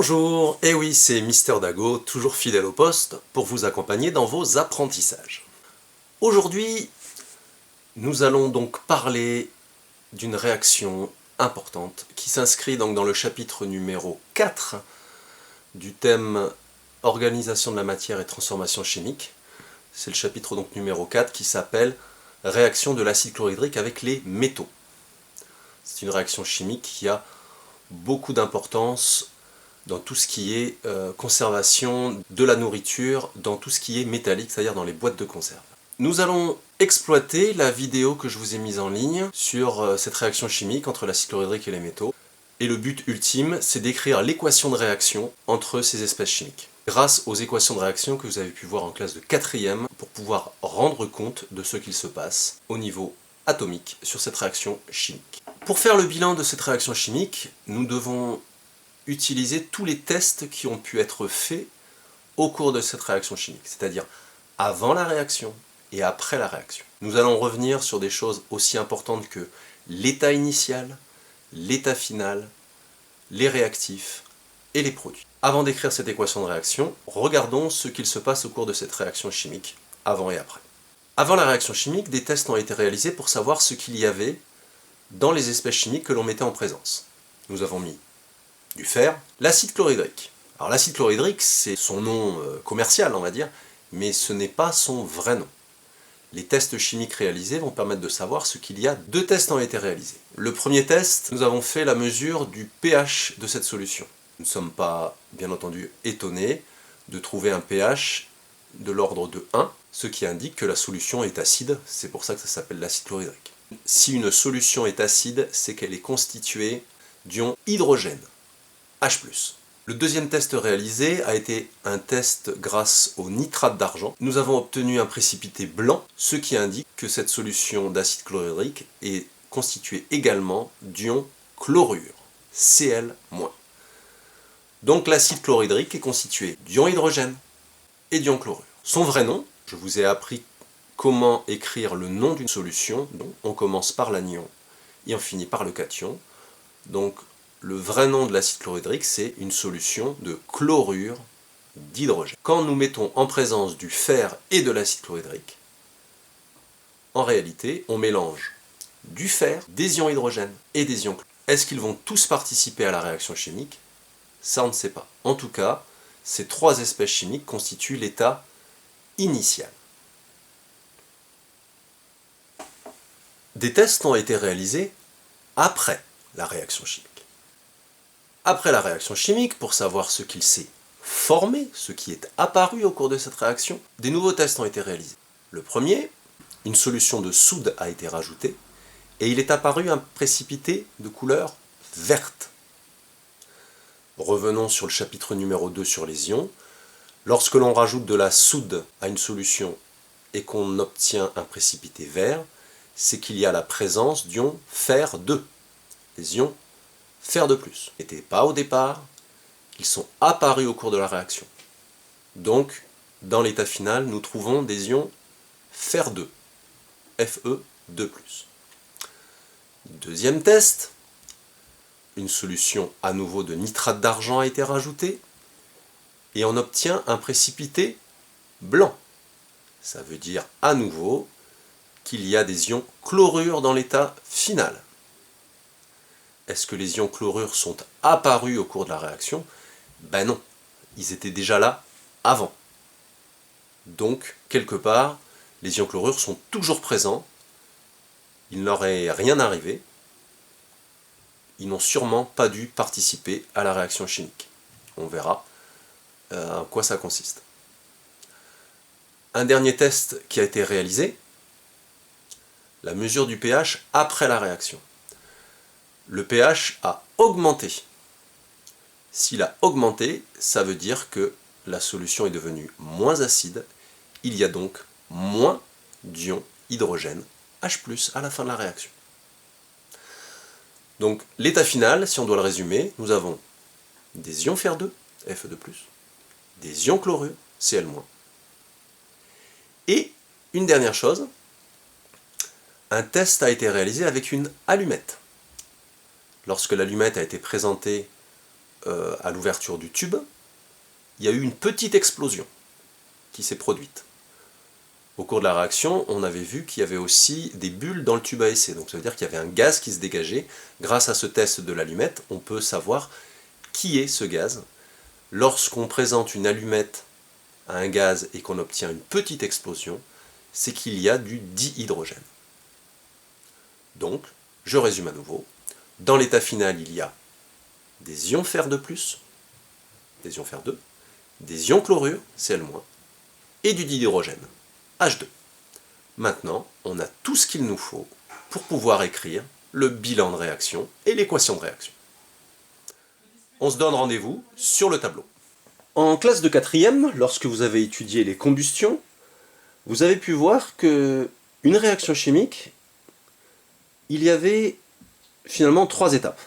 Bonjour, et oui, c'est Mister Dago, toujours fidèle au poste, pour vous accompagner dans vos apprentissages. Aujourd'hui, nous allons donc parler d'une réaction importante qui s'inscrit donc dans le chapitre numéro 4 du thème Organisation de la matière et transformation chimique. C'est le chapitre donc numéro 4 qui s'appelle Réaction de l'acide chlorhydrique avec les métaux. C'est une réaction chimique qui a beaucoup d'importance dans tout ce qui est conservation de la nourriture, dans tout ce qui est métallique, c'est-à-dire dans les boîtes de conserve. Nous allons exploiter la vidéo que je vous ai mise en ligne sur cette réaction chimique entre l'acide chlorhydrique et les métaux. Et le but ultime, c'est d'écrire l'équation de réaction entre ces espèces chimiques. Grâce aux équations de réaction que vous avez pu voir en classe de 4e, pour pouvoir rendre compte de ce qu'il se passe au niveau atomique sur cette réaction chimique. Pour faire le bilan de cette réaction chimique, nous devons utiliser tous les tests qui ont pu être faits au cours de cette réaction chimique, c'est-à-dire avant la réaction et après la réaction. Nous allons revenir sur des choses aussi importantes que l'état initial, l'état final, les réactifs et les produits. Avant d'écrire cette équation de réaction, regardons ce qu'il se passe au cours de cette réaction chimique, avant et après. Avant la réaction chimique, des tests ont été réalisés pour savoir ce qu'il y avait dans les espèces chimiques que l'on mettait en présence. Nous avons mis du fer, l'acide chlorhydrique. Alors l'acide chlorhydrique, c'est son nom commercial, on va dire, mais ce n'est pas son vrai nom. Les tests chimiques réalisés vont permettre de savoir ce qu'il y a. 2 tests ont été réalisés. Le premier test, nous avons fait la mesure du pH de cette solution. Nous ne sommes pas, bien entendu, étonnés de trouver un pH de l'ordre de 1, ce qui indique que la solution est acide, c'est pour ça que ça s'appelle l'acide chlorhydrique. Si une solution est acide, c'est qu'elle est constituée d'ions hydrogène, H+. Le deuxième test réalisé a été un test grâce au nitrate d'argent. Nous avons obtenu un précipité blanc, ce qui indique que cette solution d'acide chlorhydrique est constituée également d'ions chlorure, Cl-. Donc l'acide chlorhydrique est constitué d'ions hydrogène et d'ions chlorure. Son vrai nom, je vous ai appris comment écrire le nom d'une solution. Donc on commence par l'anion et on finit par le cation. Donc le vrai nom de l'acide chlorhydrique, c'est une solution de chlorure d'hydrogène. Quand nous mettons en présence du fer et de l'acide chlorhydrique, en réalité, on mélange du fer, des ions hydrogène et des ions chlorure. Est-ce qu'ils vont tous participer à la réaction chimique? Ça, on ne sait pas. En tout cas, ces 3 espèces chimiques constituent l'état initial. Des tests ont été réalisés après la réaction chimique. Après la réaction chimique, pour savoir ce qu'il s'est formé, ce qui est apparu au cours de cette réaction, des nouveaux tests ont été réalisés. Le premier, une solution de soude a été rajoutée, et il est apparu un précipité de couleur verte. Revenons sur le chapitre numéro 2 sur les ions. Lorsque l'on rajoute de la soude à une solution et qu'on obtient un précipité vert, c'est qu'il y a la présence d'ions Fer2, les ions Fer de plus. Ils n'étaient pas au départ, ils sont apparus au cours de la réaction. Donc, dans l'état final, nous trouvons des ions Fer2, Fe2+. Deuxième test, une solution à nouveau de nitrate d'argent a été rajoutée, et on obtient un précipité blanc. Ça veut dire à nouveau qu'il y a des ions chlorure dans l'état final. Est-ce que les ions chlorure sont apparus au cours de la réaction? Ben non, ils étaient déjà là avant. Donc, quelque part, les ions chlorure sont toujours présents, il n'aurait rien arrivé, ils n'ont sûrement pas dû participer à la réaction chimique. On verra en quoi ça consiste. Un dernier test qui a été réalisé, la mesure du pH après la réaction. Le pH a augmenté. S'il a augmenté, ça veut dire que la solution est devenue moins acide. Il y a donc moins d'ions hydrogène H+ à la fin de la réaction. Donc l'état final, si on doit le résumer, nous avons des ions Fer2, Fe2+, des ions chlorure, Cl-. Et une dernière chose, un test a été réalisé avec une allumette. Lorsque l'allumette a été présentée à l'ouverture du tube, il y a eu une petite explosion qui s'est produite. Au cours de la réaction, on avait vu qu'il y avait aussi des bulles dans le tube à essai. Donc ça veut dire qu'il y avait un gaz qui se dégageait. Grâce à ce test de l'allumette, on peut savoir qui est ce gaz. Lorsqu'on présente une allumette à un gaz et qu'on obtient une petite explosion, c'est qu'il y a du dihydrogène. Donc, je résume à nouveau. Dans l'état final, il y a des ions fer de plus, des ions fer 2, des ions chlorure, Cl-, et du dihydrogène, H2. Maintenant, on a tout ce qu'il nous faut pour pouvoir écrire le bilan de réaction et l'équation de réaction. On se donne rendez-vous sur le tableau. En classe de 4e, lorsque vous avez étudié les combustions, vous avez pu voir que une réaction chimique, il y avait finalement 3 étapes.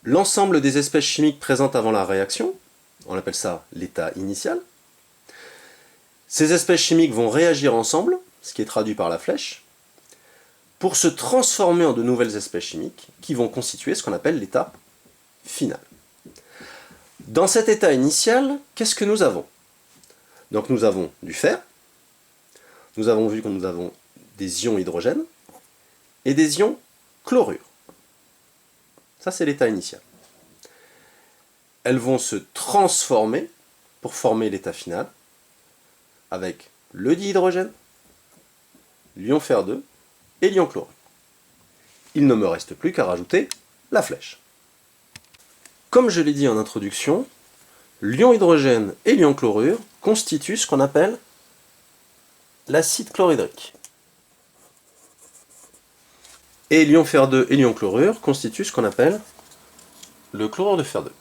L'ensemble des espèces chimiques présentes avant la réaction, on appelle ça l'état initial. Ces espèces chimiques vont réagir ensemble, ce qui est traduit par la flèche, pour se transformer en de nouvelles espèces chimiques qui vont constituer ce qu'on appelle l'état final. Dans cet état initial, qu'est-ce que nous avons? Donc nous avons du fer, nous avons vu que nous avons des ions hydrogène et des ions chlorure. Ça, c'est l'état initial. Elles vont se transformer pour former l'état final avec le dihydrogène, l'ion fer 2 et l'ion chlorure. Il ne me reste plus qu'à rajouter la flèche. Comme je l'ai dit en introduction, l'ion hydrogène et l'ion chlorure constituent ce qu'on appelle l'acide chlorhydrique. Et l'ion fer 2 et l'ion chlorure constituent ce qu'on appelle le chlorure de fer 2.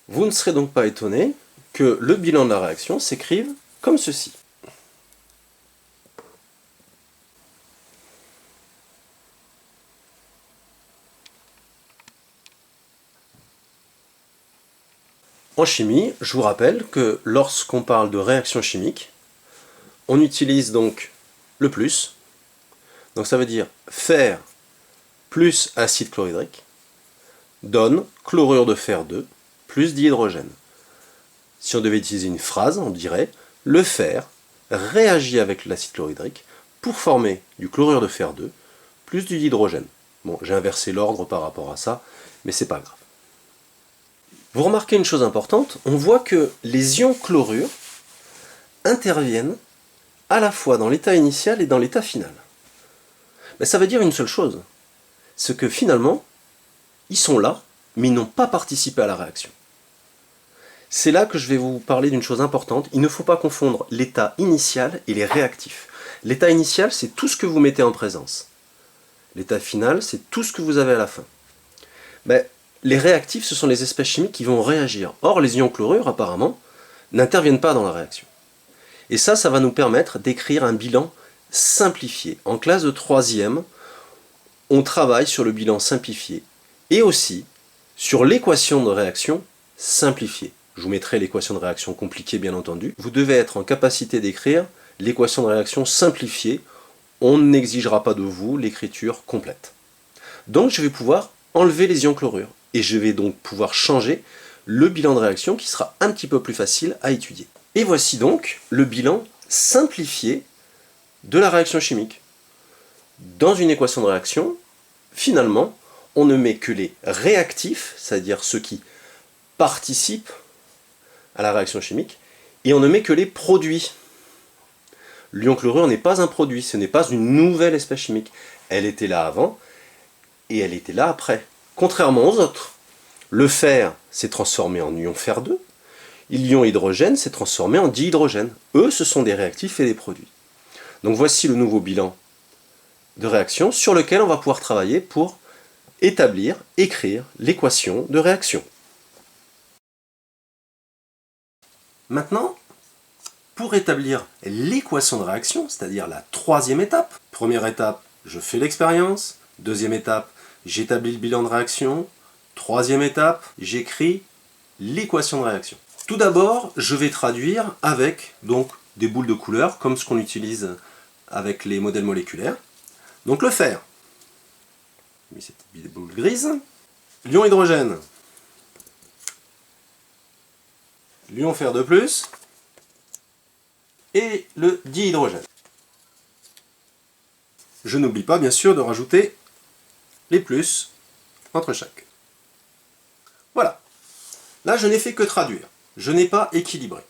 Vous ne serez donc pas étonné que le bilan de la réaction s'écrive comme ceci. En chimie, je vous rappelle que lorsqu'on parle de réaction chimique, on utilise donc le plus. Donc ça veut dire fer plus acide chlorhydrique donne chlorure de fer 2 plus dihydrogène. Si on devait utiliser une phrase, on dirait le fer réagit avec l'acide chlorhydrique pour former du chlorure de fer 2 plus du dihydrogène. Bon, j'ai inversé l'ordre par rapport à ça, mais c'est pas grave. Vous remarquez une chose importante, on voit que les ions chlorure interviennent à la fois dans l'état initial et dans l'état final. Mais ça veut dire une seule chose, c'est que finalement, ils sont là, mais ils n'ont pas participé à la réaction. C'est là que je vais vous parler d'une chose importante, il ne faut pas confondre l'état initial et les réactifs. L'état initial, c'est tout ce que vous mettez en présence. L'état final, c'est tout ce que vous avez à la fin. Mais les réactifs, ce sont les espèces chimiques qui vont réagir. Or, les ions chlorure, apparemment, n'interviennent pas dans la réaction. Et ça va nous permettre d'écrire un bilan simplifié. En classe de 3e, on travaille sur le bilan simplifié et aussi sur l'équation de réaction simplifiée. Je vous mettrai l'équation de réaction compliquée, bien entendu. Vous devez être en capacité d'écrire l'équation de réaction simplifiée. On n'exigera pas de vous l'écriture complète. Donc, je vais pouvoir enlever les ions chlorure. Et je vais donc pouvoir changer le bilan de réaction qui sera un petit peu plus facile à étudier. Et voici donc le bilan simplifié de la réaction chimique. Dans une équation de réaction, finalement, on ne met que les réactifs, c'est-à-dire ceux qui participent à la réaction chimique, et on ne met que les produits. L'ion chlorure n'est pas un produit, ce n'est pas une nouvelle espèce chimique. Elle était là avant, et elle était là après. Contrairement aux autres, le fer s'est transformé en ion fer 2, l'ion hydrogène s'est transformé en dihydrogène. Eux, ce sont des réactifs et des produits. Donc voici le nouveau bilan de réaction sur lequel on va pouvoir travailler pour établir, écrire l'équation de réaction. Maintenant, pour établir l'équation de réaction, c'est-à-dire la 3e étape, première étape, je fais l'expérience, 2e étape, j'établis le bilan de réaction, 3e étape, j'écris l'équation de réaction. Tout d'abord, je vais traduire avec donc des boules de couleur, comme ce qu'on utilise avec les modèles moléculaires. Donc le fer. mis cette petite boule grise. L'ion hydrogène. L'ion fer de plus. Et le dihydrogène. Je n'oublie pas bien sûr de rajouter les plus entre chaque. Voilà. Là, je n'ai fait que traduire. Je n'ai pas équilibré.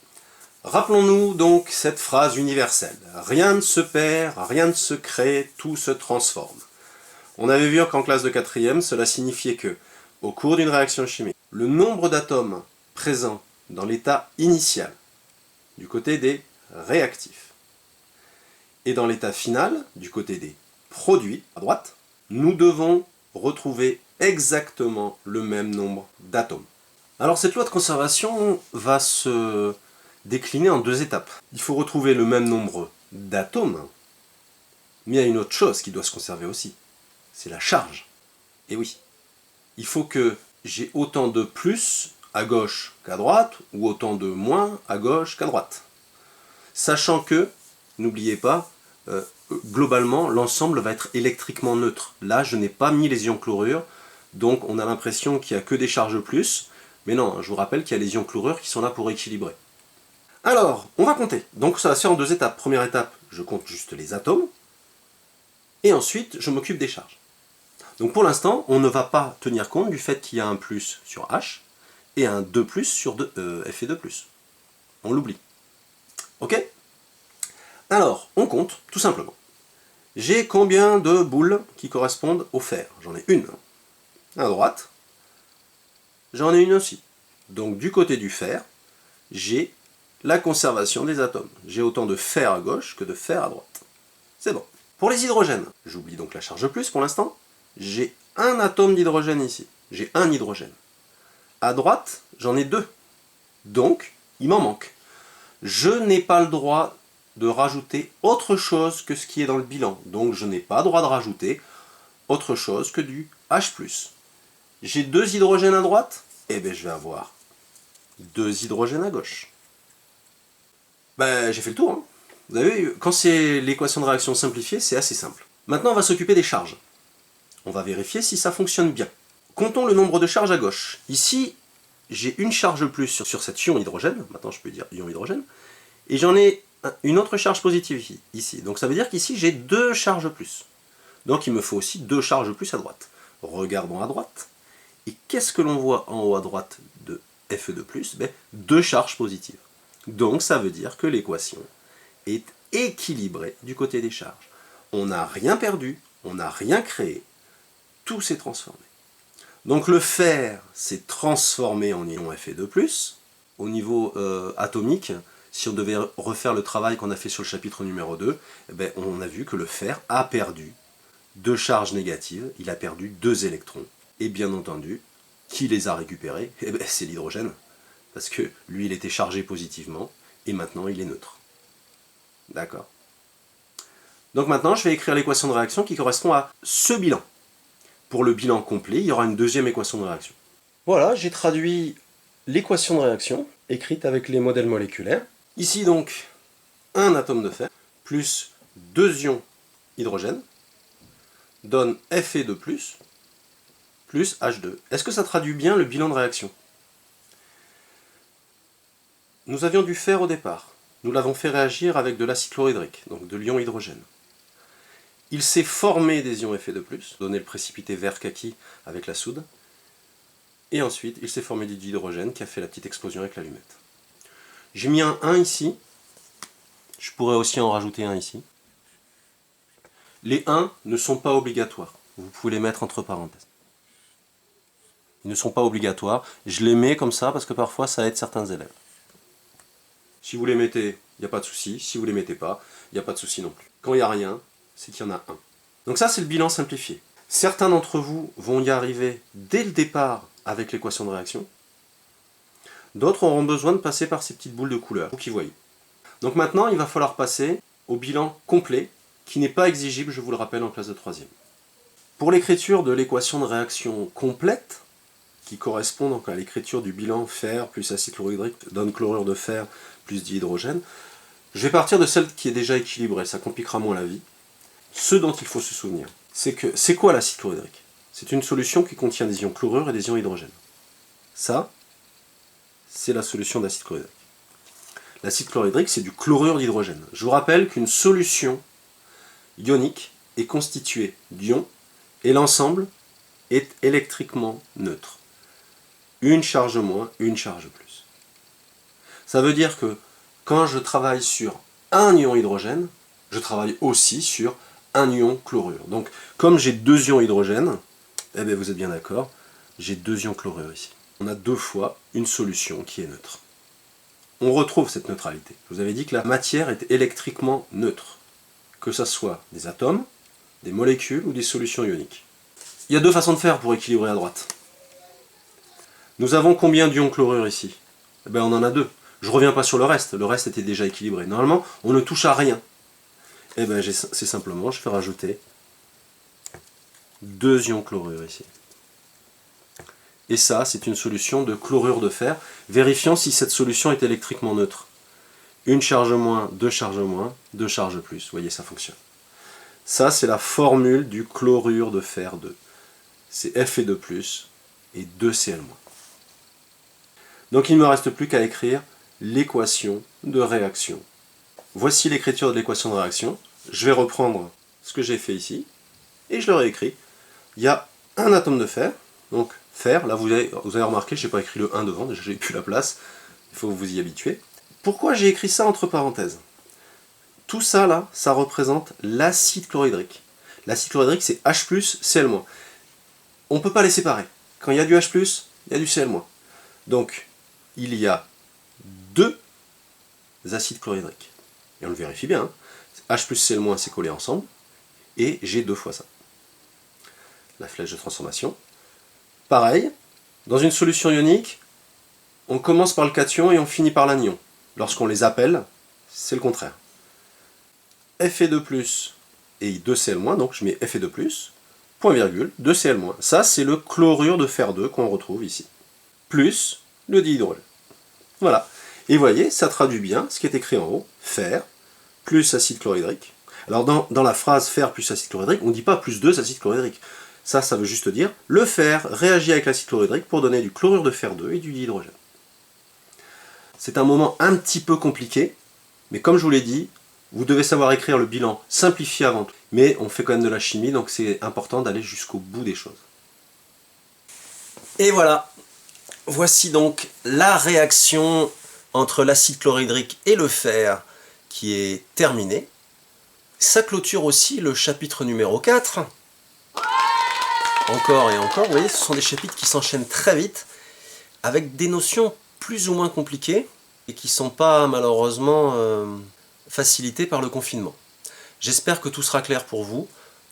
Rappelons-nous donc cette phrase universelle. Rien ne se perd, rien ne se crée, tout se transforme. On avait vu qu'en classe de 4e, cela signifiait que, au cours d'une réaction chimique, le nombre d'atomes présents dans l'état initial, du côté des réactifs, et dans l'état final, du côté des produits, à droite, nous devons retrouver exactement le même nombre d'atomes. Alors cette loi de conservation va se décliner en deux étapes. Il faut retrouver le même nombre d'atomes, mais il y a une autre chose qui doit se conserver aussi, c'est la charge. Et oui, il faut que j'ai autant de plus à gauche qu'à droite, ou autant de moins à gauche qu'à droite. Sachant que, n'oubliez pas, globalement, l'ensemble va être électriquement neutre. Là, je n'ai pas mis les ions chlorure, donc on a l'impression qu'il n'y a que des charges plus, mais non, je vous rappelle qu'il y a les ions chlorure qui sont là pour équilibrer. Alors, on va compter. Donc ça va se faire en deux étapes. Première étape, je compte juste les atomes, et ensuite, je m'occupe des charges. Donc pour l'instant, on ne va pas tenir compte du fait qu'il y a un plus sur H, et un 2 plus sur F et 2 plus. On l'oublie. Ok? Alors, on compte, tout simplement. J'ai combien de boules qui correspondent au fer? J'en ai une. À droite. J'en ai une aussi. Donc du côté du fer, j'ai la conservation des atomes. J'ai autant de fer à gauche que de fer à droite. C'est bon. Pour les hydrogènes, j'oublie donc la charge plus pour l'instant. J'ai un atome d'hydrogène ici. J'ai un hydrogène. À droite, j'en ai deux. Donc, il m'en manque. Je n'ai pas le droit de rajouter autre chose que ce qui est dans le bilan. Donc je n'ai pas le droit de rajouter autre chose que du H+. J'ai deux hydrogènes à droite, et bien je vais avoir deux hydrogènes à gauche. Ben, j'ai fait le tour. Hein. Vous avez vu, quand c'est l'équation de réaction simplifiée, c'est assez simple. Maintenant, on va s'occuper des charges. On va vérifier si ça fonctionne bien. Comptons le nombre de charges à gauche. Ici, j'ai une charge plus sur cet ion hydrogène. Maintenant, je peux dire ion hydrogène. Et j'en ai une autre charge positive ici. Donc ça veut dire qu'ici, j'ai deux charges plus. Donc il me faut aussi deux charges plus à droite. Regardons à droite. Et qu'est-ce que l'on voit en haut à droite de Fe2+, ben, deux charges positives. Donc ça veut dire que l'équation est équilibrée du côté des charges. On n'a rien perdu, on n'a rien créé, tout s'est transformé. Donc le fer s'est transformé en ion Fe2+. Au niveau atomique, si on devait refaire le travail qu'on a fait sur le chapitre numéro 2, eh ben, on a vu que le fer a perdu deux charges négatives, il a perdu deux électrons. Et bien entendu, qui les a récupérés? Eh ben, c'est l'hydrogène, parce que lui il était chargé positivement, et maintenant il est neutre. D'accord? Donc maintenant je vais écrire l'équation de réaction qui correspond à ce bilan. Pour le bilan complet, il y aura une deuxième équation de réaction. Voilà, j'ai traduit l'équation de réaction, écrite avec les modèles moléculaires. Ici donc, un atome de fer, plus deux ions hydrogène, donne Fe2+, plus H2. Est-ce que ça traduit bien le bilan de réaction? Nous avions du fer au départ. Nous l'avons fait réagir avec de l'acide chlorhydrique, donc de l'ion hydrogène. Il s'est formé des ions Fe2+, donné le précipité vert kaki avec la soude, et ensuite il s'est formé du dihydrogène qui a fait la petite explosion avec l'allumette. J'ai mis un 1 ici, je pourrais aussi en rajouter un ici. Les 1 ne sont pas obligatoires, vous pouvez les mettre entre parenthèses. Ils ne sont pas obligatoires, je les mets comme ça parce que parfois ça aide certains élèves. Si vous les mettez, il n'y a pas de souci, si vous ne les mettez pas, il n'y a pas de souci non plus. Quand il n'y a rien, c'est qu'il y en a un. Donc ça c'est le bilan simplifié. Certains d'entre vous vont y arriver dès le départ avec l'équation de réaction. D'autres auront besoin de passer par ces petites boules de couleur, vous qui voyez. Donc maintenant, il va falloir passer au bilan complet, qui n'est pas exigible, je vous le rappelle, en classe de 3e. Pour l'écriture de l'équation de réaction complète, qui correspond donc à l'écriture du bilan fer plus acide chlorhydrique donne chlorure de fer plus dihydrogène, je vais partir de celle qui est déjà équilibrée, ça compliquera moins la vie. Ce dont il faut se souvenir, c'est que, c'est quoi l'acide chlorhydrique? c'est une solution qui contient des ions chlorure et des ions hydrogène. Ça, c'est la solution d'acide chlorhydrique. L'acide chlorhydrique, c'est du chlorure d'hydrogène. Je vous rappelle qu'une solution ionique est constituée d'ions et l'ensemble est électriquement neutre. Une charge moins, une charge plus. Ça veut dire que quand je travaille sur un ion hydrogène, je travaille aussi sur un ion chlorure. Donc, comme j'ai deux ions hydrogène, eh bien, vous êtes bien d'accord, j'ai deux ions chlorure ici. On a deux fois une solution qui est neutre. On retrouve cette neutralité. Je vous avais dit que la matière est électriquement neutre, que ce soit des atomes, des molécules ou des solutions ioniques. Il y a deux façons de faire pour équilibrer à droite. Nous avons combien d'ions chlorure ici? Eh bien, on en a deux. Je ne reviens pas sur le reste était déjà équilibré. Normalement, on ne touche à rien. Eh bien, c'est simplement, je fais rajouter deux ions chlorure ici. Et ça, c'est une solution de chlorure de fer. Vérifions si cette solution est électriquement neutre. Une charge moins, deux charges plus. Vous voyez, ça fonctionne. Ça, c'est la formule du chlorure de fer 2. C'est Fe2+, et 2Cl-. Donc il ne me reste plus qu'à écrire l'équation de réaction. Voici l'écriture de l'équation de réaction. Je vais reprendre ce que j'ai fait ici, et je le réécris. Il y a un atome de fer, donc fer, là vous avez remarqué, je n'ai pas écrit le 1 devant, déjà j'ai plus la place, il faut vous y habituer. Pourquoi j'ai écrit ça entre parenthèses? Tout ça là, ça représente l'acide chlorhydrique. L'acide chlorhydrique c'est H+, Cl-. On ne peut pas les séparer. Quand il y a du H+, il y a du Cl-. Donc, il y a deux acides chlorhydriques. Et on le vérifie bien. Hein. H+, Cl- c'est collé ensemble. Et j'ai deux fois ça. La flèche de transformation. Pareil, dans une solution ionique, on commence par le cation et on finit par l'anion. Lorsqu'on les appelle, c'est le contraire. Fe2+, et 2Cl-, donc je mets Fe2+, point virgule, 2Cl-. Ça, c'est le chlorure de fer 2 qu'on retrouve ici. Plus le dihydrogène. Voilà. Et vous voyez, ça traduit bien ce qui est écrit en haut. Fer plus acide chlorhydrique. Alors dans la phrase fer plus acide chlorhydrique, on ne dit pas plus 2 acide chlorhydrique. Ça veut juste dire le fer réagit avec l'acide chlorhydrique pour donner du chlorure de fer 2 et du dihydrogène. C'est un moment un petit peu compliqué, mais comme je vous l'ai dit, vous devez savoir écrire le bilan simplifié avant tout. Mais on fait quand même de la chimie, donc c'est important d'aller jusqu'au bout des choses. Et voilà, voici donc la réaction entre l'acide chlorhydrique et le fer qui est terminée. Ça clôture aussi le chapitre numéro 4. Encore et encore, vous voyez, ce sont des chapitres qui s'enchaînent très vite, avec des notions plus ou moins compliquées, et qui ne sont pas malheureusement facilitées par le confinement. J'espère que tout sera clair pour vous,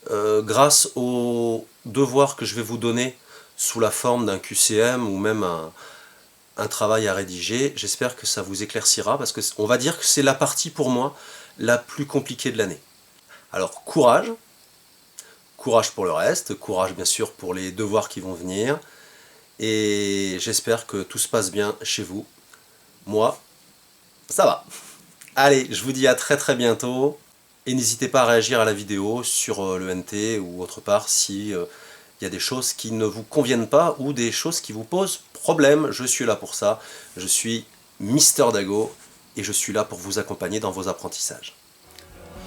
grâce aux devoirs que je vais vous donner sous la forme d'un QCM ou même un travail à rédiger. J'espère que ça vous éclaircira, parce qu'on va dire que c'est la partie pour moi la plus compliquée de l'année. Alors courage! Courage pour le reste, courage bien sûr pour les devoirs qui vont venir, et j'espère que tout se passe bien chez vous. Moi, ça va. Allez, je vous dis à très très bientôt, et n'hésitez pas à réagir à la vidéo sur le NT ou autre part si il y a des choses qui ne vous conviennent pas ou des choses qui vous posent problème. Je suis là pour ça, je suis Mister Dago, et je suis là pour vous accompagner dans vos apprentissages.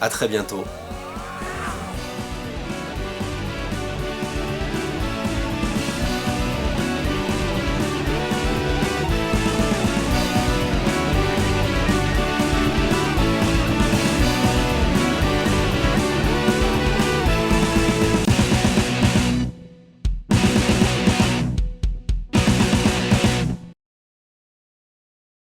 À très bientôt.